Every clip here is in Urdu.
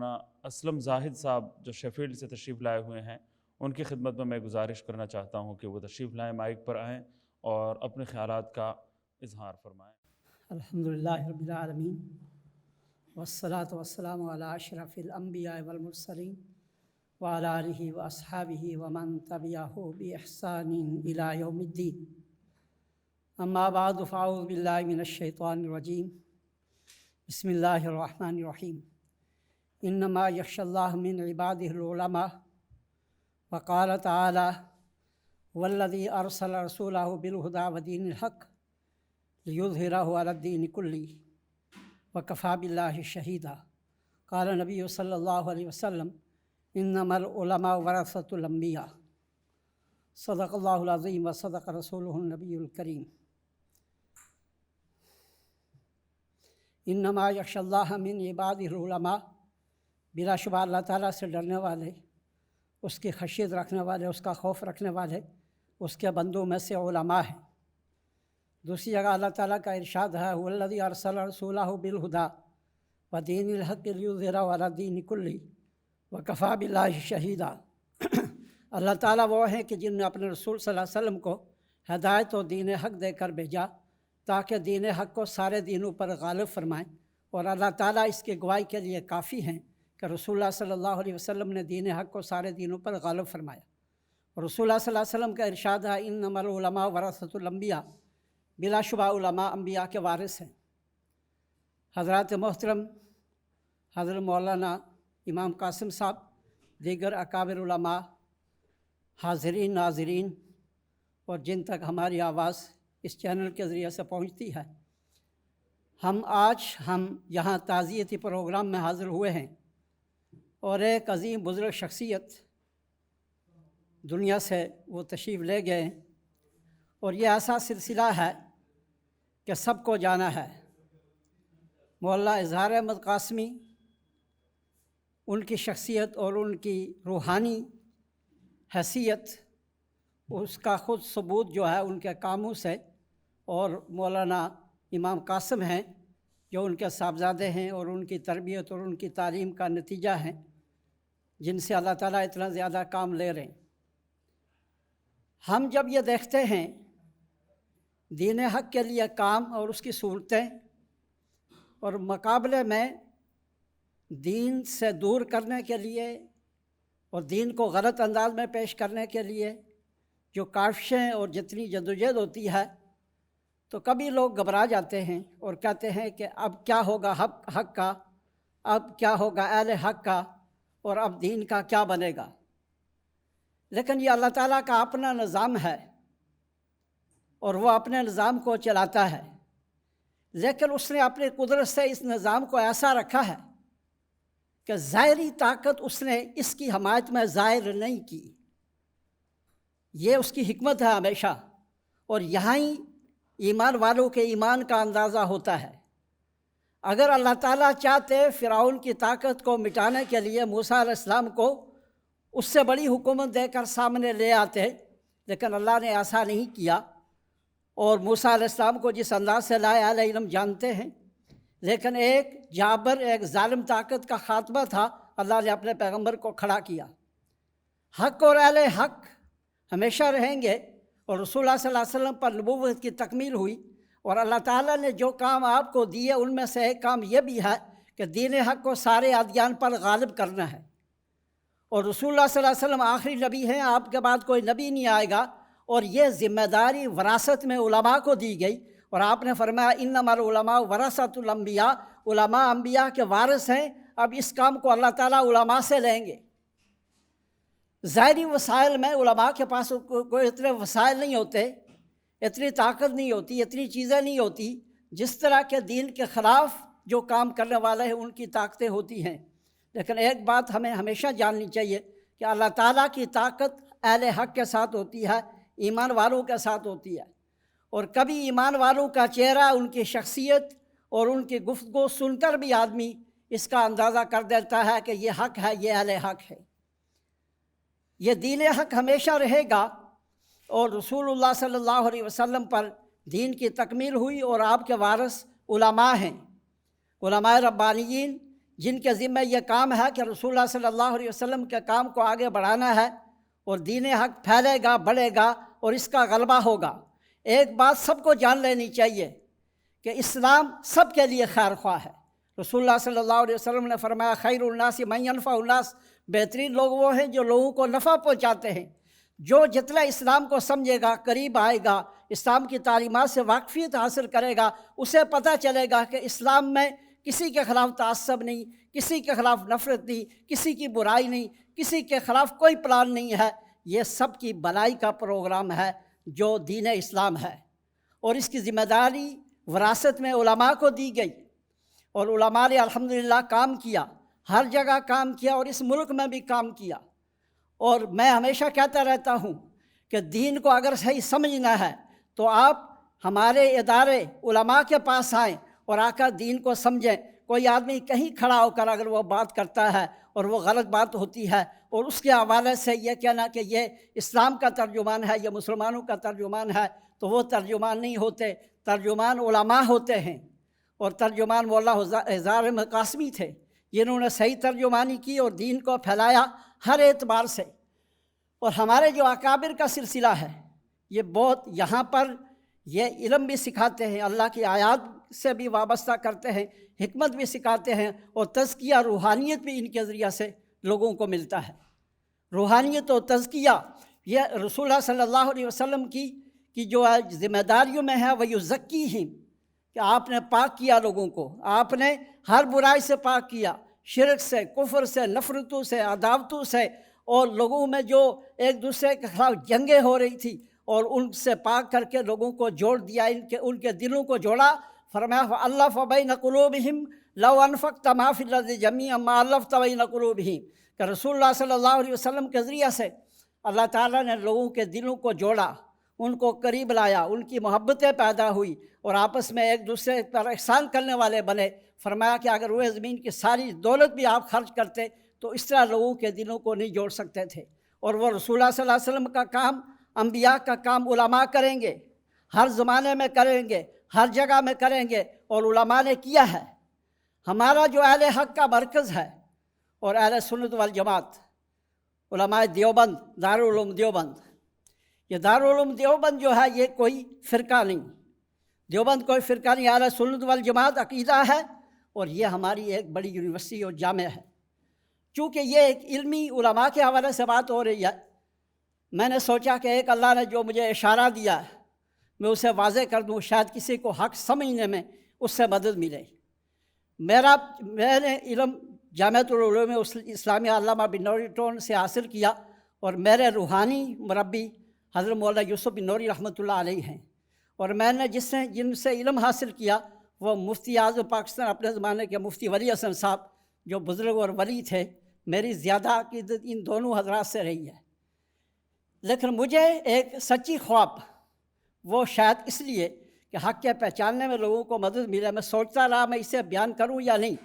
مولانا اسلم زاہد صاحب جو شیفیلڈ سے تشریف لائے ہوئے ہیں، ان کی خدمت میں گزارش کرنا چاہتا ہوں کہ وہ تشریف لائیں، مائک پر آئیں اور اپنے خیالات کا اظہار فرمائیں۔ الحمدللہ رب العالمین والصلاة والسلام علی اشرف الانبیاء والمرسلین وعلی آلہ واصحابہ ومن تبعہ باحسان الی یوم الدین، اما بعد فاعوذ باللہ من الشیطان الرجیم، بسم اللہ الرحمن الرحیم، انما یخشی اللہ من عبادہ العلماء، وقال تعالی والذی ارسل رسولہ بالہدی ودین الحق لیظہرہ علی الدین کلہ وکفی باللہ شہیدا۔ قال نبی صلی اللہ علیہ وسلم انما العلماء ورثۃ الانبیاء، صدق اللہ العظیم وصدق رسولہ النبی الکریم۔ انما یخشی اللہ من عبادہ العلماء، بلا شبہ اللہ تعالیٰ سے ڈرنے والے، اس کی خشیت رکھنے والے، اس کا خوف رکھنے والے اس کے بندوں میں سے علماء ہیں۔ دوسری جگہ اللہ تعالیٰ کا ارشاد ہے والذی ارسل رسولہ بالہدی ودین الحق لیظہرہ علی الدین کلہ وکفی باللہ شہیدا۔ اللہ تعالیٰ وہ ہیں کہ جن نے اپنے رسول صلی اللہ علیہ وسلم کو ہدایت و دین حق دے کر بھیجا تاکہ دین حق کو سارے دینوں پر غالب فرمائیں، اور اللہ تعالیٰ اس کی گواہی کے لیے کافی ہیں کہ رسول اللہ صلی اللہ علیہ وسلم نے دین حق کو سارے دینوں پر غالب فرمایا۔ اور رسول اللہ صلی اللہ علیہ وسلم کا ارشاد ہے انما العلماء ورثۃ الانبیاء، بلا شبہ علماء انبیاء کے وارث ہیں۔ حضرات محترم حضرت مولانا امام قاسم صاحب، دیگر اکابر علماء، حاضرین ناظرین اور جن تک ہماری آواز اس چینل کے ذریعے سے پہنچتی ہے، آج ہم یہاں تعزیتی پروگرام میں حاضر ہوئے ہیں اور ایک عظیم بزرگ شخصیت دنیا سے وہ تشریف لے گئے، اور یہ ایسا سلسلہ ہے کہ سب کو جانا ہے۔ مولانا اظہار احمد قاسمی، ان کی شخصیت اور ان کی روحانی حیثیت، اس کا خود ثبوت جو ہے ان کے کاموں سے، اور مولانا امام قاسم ہیں جو ان کے صاحبزادے ہیں اور ان کی تربیت اور ان کی تعلیم کا نتیجہ ہیں، جن سے اللہ تعالیٰ اتنا زیادہ کام لے رہے ہیں۔ ہم جب یہ دیکھتے ہیں دین حق کے لیے کام اور اس کی صورتیں، اور مقابلے میں دین سے دور کرنے کے لیے اور دین کو غلط انداز میں پیش کرنے کے لیے جو کاوشیں اور جتنی جدوجہد ہوتی ہے، تو کبھی لوگ گھبرا جاتے ہیں اور کہتے ہیں کہ اب کیا ہوگا حق کا، اب کیا ہوگا اہل حق کا، اور اب دین کا کیا بنے گا۔ لیکن یہ اللہ تعالیٰ کا اپنا نظام ہے اور وہ اپنے نظام کو چلاتا ہے، لیکن اس نے اپنی قدرت سے اس نظام کو ایسا رکھا ہے کہ ظاہری طاقت اس نے اس کی حمایت میں ظاہر نہیں کی۔ یہ اس کی حکمت ہے ہمیشہ، اور یہاں ہی ایمان والوں کے ایمان کا اندازہ ہوتا ہے۔ اگر اللہ تعالیٰ چاہتے فرعون کی طاقت کو مٹانے کے لیے موسیٰ علیہ السلام کو اس سے بڑی حکومت دے کر سامنے لے آتے، لیکن اللہ نے ایسا نہیں کیا، اور موسیٰ علیہ السلام کو جس انداز سے لائے اہل علم جانتے ہیں، لیکن ایک جابر، ایک ظالم طاقت کا خاتمہ تھا، اللہ نے اپنے پیغمبر کو کھڑا کیا۔ حق اور اہل حق ہمیشہ رہیں گے، اور رسول اللہ صلی اللہ علیہ وسلم پر نبوت کی تکمیل ہوئی، اور اللہ تعالیٰ نے جو کام آپ کو دیے ان میں سے ایک کام یہ بھی ہے کہ دین حق کو سارے ادیان پر غالب کرنا ہے، اور رسول اللہ صلی اللہ علیہ وسلم آخری نبی ہیں، آپ کے بعد کوئی نبی نہیں آئے گا، اور یہ ذمہ داری وراثت میں علماء کو دی گئی، اور آپ نے فرمایا انما العلماء ورثۃ الانبیاء، علماء انبیاء کے وارث ہیں۔ اب اس کام کو اللہ تعالیٰ علماء سے لیں گے۔ ظاہری وسائل میں علماء کے پاس کوئی اتنے وسائل نہیں ہوتے، اتنی طاقت نہیں ہوتی، اتنی چیزیں نہیں ہوتی جس طرح کے دین کے خلاف جو کام کرنے والے ہیں ان کی طاقتیں ہوتی ہیں۔ لیکن ایک بات ہمیں ہمیشہ جاننی چاہیے کہ اللہ تعالیٰ کی طاقت اہل حق کے ساتھ ہوتی ہے، ایمان والوں کے ساتھ ہوتی ہے، اور کبھی ایمان والوں کا چہرہ، ان کی شخصیت اور ان کی گفتگو سن کر بھی آدمی اس کا اندازہ کر دیتا ہے کہ یہ حق ہے، یہ اہل حق ہے۔ یہ دین حق ہمیشہ رہے گا، اور رسول اللہ صلی اللہ علیہ وسلم پر دین کی تکمیل ہوئی، اور آپ کے وارث علماء ہیں، علماء ربانیین، جن کے ذمہ یہ کام ہے کہ رسول اللہ صلی اللہ علیہ وسلم کے کام کو آگے بڑھانا ہے اور دین حق پھیلے گا، بڑھے گا اور اس کا غلبہ ہوگا۔ ایک بات سب کو جان لینی چاہیے کہ اسلام سب کے لیے خیر خواہ ہے۔ رسول اللہ صلی اللہ علیہ وسلم نے فرمایا خیر الناس من ینفع الناس، بہترین لوگ وہ ہیں جو لوگوں کو نفع پہنچاتے ہیں۔ جو جتنا اسلام کو سمجھے گا، قریب آئے گا، اسلام کی تعلیمات سے واقفیت حاصل کرے گا، اسے پتہ چلے گا کہ اسلام میں کسی کے خلاف تعصب نہیں، کسی کے خلاف نفرت نہیں، کسی کی برائی نہیں، کسی کے خلاف کوئی پلان نہیں ہے۔ یہ سب کی بھلائی کا پروگرام ہے جو دین اسلام ہے، اور اس کی ذمہ داری وراثت میں علماء کو دی گئی، اور علماء نے الحمدللہ کام کیا، ہر جگہ کام کیا اور اس ملک میں بھی کام کیا۔ اور میں ہمیشہ کہتا رہتا ہوں کہ دین کو اگر صحیح سمجھنا ہے تو آپ ہمارے ادارے علماء کے پاس آئیں اور آ کر دین کو سمجھیں۔ کوئی آدمی کہیں کھڑا ہو کر اگر وہ بات کرتا ہے اور وہ غلط بات ہوتی ہے اور اس کے حوالے سے یہ کہنا کہ یہ اسلام کا ترجمان ہے، یہ مسلمانوں کا ترجمان ہے، تو وہ ترجمان نہیں ہوتے، ترجمان علماء ہوتے ہیں۔ اور ترجمان مولا ہزار احمد قاسمی تھے، جنہوں نے صحیح ترجمانی کی اور دین کو پھیلایا ہر اعتبار سے۔ اور ہمارے جو اکابر کا سلسلہ ہے یہ بہت یہاں پر یہ علم بھی سکھاتے ہیں، اللہ کی آیات سے بھی وابستہ کرتے ہیں، حکمت بھی سکھاتے ہیں، اور تزکیہ روحانیت بھی ان کے ذریعہ سے لوگوں کو ملتا ہے۔ روحانیت و تزکیہ یہ رسول اللہ صلی اللہ علیہ وسلم کی جو ذمہ داریوں میں ہے، وہ یزکیہم، کہ آپ نے پاک کیا لوگوں کو، آپ نے ہر برائی سے پاک کیا، شرک سے، کفر سے، نفرتوں سے، عداوتوں سے، اور لوگوں میں جو ایک دوسرے کے خلاف جنگیں ہو رہی تھی اور ان سے پاک کر کے لوگوں کو جوڑ دیا، ان کے دلوں کو جوڑا۔ فرمایا فَأَلَّفَ بَيْنَ قُلُوبِهِمْ لَوْ أَنفَقْتَ مَا فِي الْأَرْضِ جَمِيعًا مَا أَلَّفْتَ بَيْنَ قُلُوبِهِمْ، کہ رسول اللہ صلی اللہ علیہ وسلم کے ذریعہ سے اللہ تعالیٰ نے لوگوں کے دلوں کو جوڑا، ان کو قریب لایا، ان کی محبتیں پیدا ہوئی اور آپس میں ایک دوسرے پر احسان کرنے والے بنے۔ فرمایا کہ اگر روئے زمین کی ساری دولت بھی آپ خرچ کرتے تو اس طرح لوگوں کے دلوں کو نہیں جوڑ سکتے تھے۔ اور وہ رسول اللہ صلی اللہ علیہ وسلم کا کام، انبیاء کا کام علماء کریں گے، ہر زمانے میں کریں گے، ہر جگہ میں کریں گے، اور علماء نے کیا ہے۔ ہمارا جو اہل حق کا مرکز ہے اور اہل سنت والجماعت، علماء دیوبند، دارالعلوم دیوبند، یہ دارالعلوم دیوبند جو ہے یہ کوئی فرقہ نہیں، دیوبند کوئی فرقہ نہیں، اہل سنت والجماعت عقیدہ ہے، اور یہ ہماری ایک بڑی یونیورسٹی اور جامعہ ہے۔ چونکہ یہ ایک علمی علماء کے حوالے سے بات ہو رہی ہے، میں نے سوچا کہ ایک اللہ نے جو مجھے اشارہ دیا ہے میں اسے واضح کر دوں، شاید کسی کو حق سمجھنے میں اس سے مدد ملے۔ میں نے علم جامعۃ العلوم اسلامیہ علامہ بن نوری ٹون سے حاصل کیا، اور میرے روحانی مربی حضرت مولانا یوسف بن نوری رحمۃ اللہ علیہ ہیں، اور میں نے جن سے علم حاصل کیا وہ مفتی اعظم پاکستان اپنے زمانے کے مفتی ولی حسن صاحب، جو بزرگ اور ولی تھے۔ میری زیادہ عقیدت ان دونوں حضرات سے رہی ہے، لیکن مجھے ایک سچی خواب، وہ شاید اس لیے کہ حق کے پہچاننے میں لوگوں کو مدد ملے، میں سوچتا رہا میں اسے بیان کروں یا نہیں،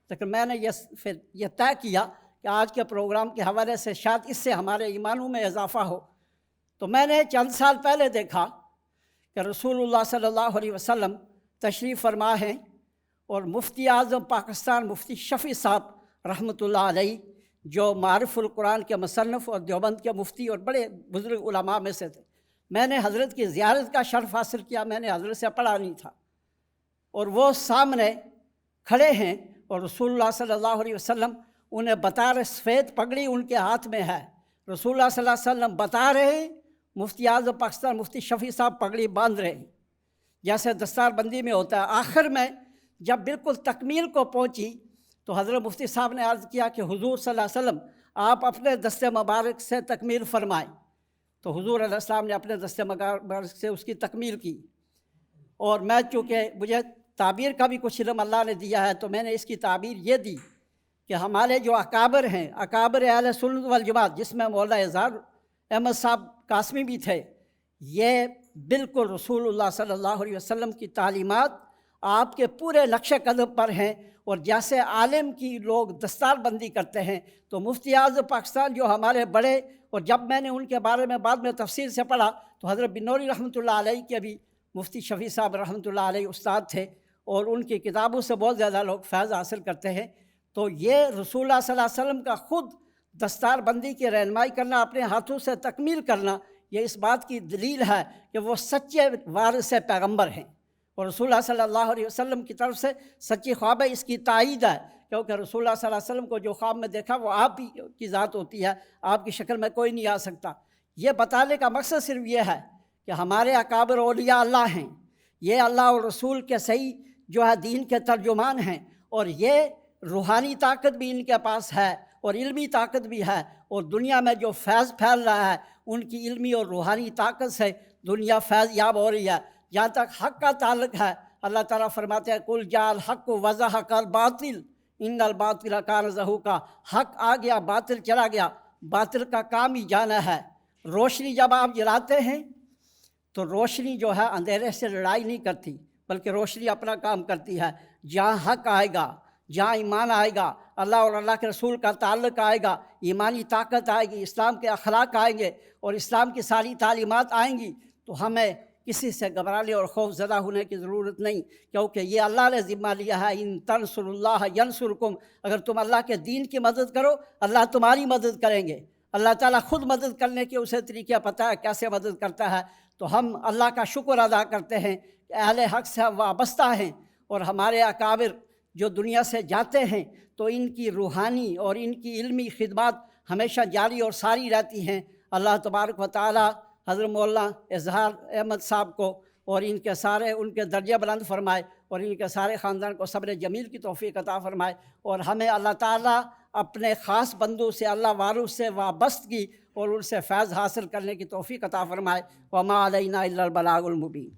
لیکن میں نے یہ طے کیا کہ آج کے پروگرام کے حوالے سے شاید اس سے ہمارے ایمانوں میں اضافہ ہو۔ تو میں نے چند سال پہلے دیکھا کہ رسول اللہ صلی اللہ علیہ وسلم تشریف فرما ہیں، اور مفتی اعظم پاکستان مفتی شفیع صاحب رحمۃ اللہ علیہ، جو معارف القرآن کے مصنف اور دیوبند کے مفتی اور بڑے بزرگ علماء میں سے تھے، میں نے حضرت کی زیارت کا شرف حاصل کیا، میں نے حضرت سے پڑھا نہیں تھا، اور وہ سامنے کھڑے ہیں، اور رسول اللہ صلی اللہ علیہ وسلم انہیں بتا رہے، سفید پگڑی ان کے ہاتھ میں ہے، رسول اللہ صلی اللہ علیہ وسلم بتا رہے ہیں، مفتی اعظم پاکستان مفتی شفیع صاحب پگڑی باندھ رہے ہیں، جیسے دستار بندی میں ہوتا ہے۔ آخر میں جب بالکل تکمیل کو پہنچی تو حضرت مفتی صاحب نے عرض کیا کہ حضور صلی اللہ علیہ وسلم آپ اپنے دست مبارک سے تکمیل فرمائیں، تو حضور علیہ السلام نے اپنے دست مبارک سے اس کی تکمیل کی۔ اور میں چونکہ مجھے تعبیر کا بھی کچھ علم اللہ نے دیا ہے، تو میں نے اس کی تعبیر یہ دی کہ ہمارے جو اکابر ہیں، اکابر اہل سنت والجماعت، جس میں مولانا ہزار احمد صاحب قاسمی بھی تھے، یہ بالکل رسول اللہ صلی اللہ علیہ وسلم کی تعلیمات آپ کے پورے نقش قدم پر ہیں، اور جیسے عالم کی لوگ دستار بندی کرتے ہیں، تو مفتی اعظم پاکستان جو ہمارے بڑے، اور جب میں نے ان کے بارے میں بعد میں تفصیل سے پڑھا تو حضرت بن نوری رحمۃ اللہ علیہ کے بھی مفتی شفیع صاحب رحمۃ اللہ علیہ استاد تھے، اور ان کی کتابوں سے بہت زیادہ لوگ فیض حاصل کرتے ہیں۔ تو یہ رسول اللہ صلی اللہ علیہ وسلم کا خود دستار بندی کی رہنمائی کرنا، اپنے ہاتھوں سے تکمیل کرنا، یہ اس بات کی دلیل ہے کہ وہ سچے وارث پیغمبر ہیں، اور رسول اللہ صلی اللہ علیہ وسلم کی طرف سے سچی خواب ہے، اس کی تائید ہے، کیونکہ رسول اللہ صلی اللہ علیہ وسلم کو جو خواب میں دیکھا وہ آپ ہی کی ذات ہوتی ہے، آپ کی شکل میں کوئی نہیں آ سکتا۔ یہ بتانے کا مقصد صرف یہ ہے کہ ہمارے اکابر اولیاء اللہ ہیں، یہ اللہ اور رسول کے صحیح جو ہے دین کے ترجمان ہیں، اور یہ روحانی طاقت بھی ان کے پاس ہے اور علمی طاقت بھی ہے، اور دنیا میں جو فیض پھیل رہا ہے ان کی علمی اور روحانی طاقت سے دنیا فیض یاب ہو رہی ہے۔ جہاں تک حق کا تعلق ہے، اللہ تعالیٰ فرماتے ہیں قُلْ جَاءَ الْحَقُّ وَزَهَقَ الْبَاطِلُ إِنَّ الْبَاطِلَ كَانَ زَهُوقًا، حق آ گیا باطل چلا گیا، باطل کا کام ہی جانا ہے۔ روشنی جب آپ جلاتے ہیں تو روشنی جو ہے اندھیرے سے لڑائی نہیں کرتی، بلکہ روشنی اپنا کام کرتی ہے۔ جہاں حق آئے گا، جہاں ایمان آئے گا، اللہ اور اللہ کے رسول کا تعلق آئے گا، ایمانی طاقت آئے گی، اسلام کے اخلاق آئیں گے اور اسلام کی ساری تعلیمات آئیں گی، تو ہمیں کسی سے گھبرانے اور خوف زدہ ہونے کی ضرورت نہیں، کیونکہ یہ اللہ نے ذمہ لیا ہے، ان تنصروا اللہ ینصرکم، اگر تم اللہ کے دین کی مدد کرو اللہ تمہاری مدد کریں گے۔ اللہ تعالیٰ خود مدد کرنے کے اسے طریقہ پتہ ہے کیسے مدد کرتا ہے، تو ہم اللہ کا شکر ادا کرتے ہیں کہ اہل حق سے ہم وابستہ ہیں، اور ہمارے اکابر جو دنیا سے جاتے ہیں تو ان کی روحانی اور ان کی علمی خدمات ہمیشہ جاری اور ساری رہتی ہیں۔ اللہ تبارک و تعالی حضرت مولانا اظہار احمد صاحب کو اور ان کے درجہ بلند فرمائے، اور ان کے سارے خاندان کو صبر جمیل کی توفیق عطا فرمائے، اور ہمیں اللہ تعالیٰ اپنے خاص بندوں سے اللہ وارث سے وابستگی اور ان سے فیض حاصل کرنے کی توفیق عطا فرمائے۔ وما علینا الا البلاغ المبین۔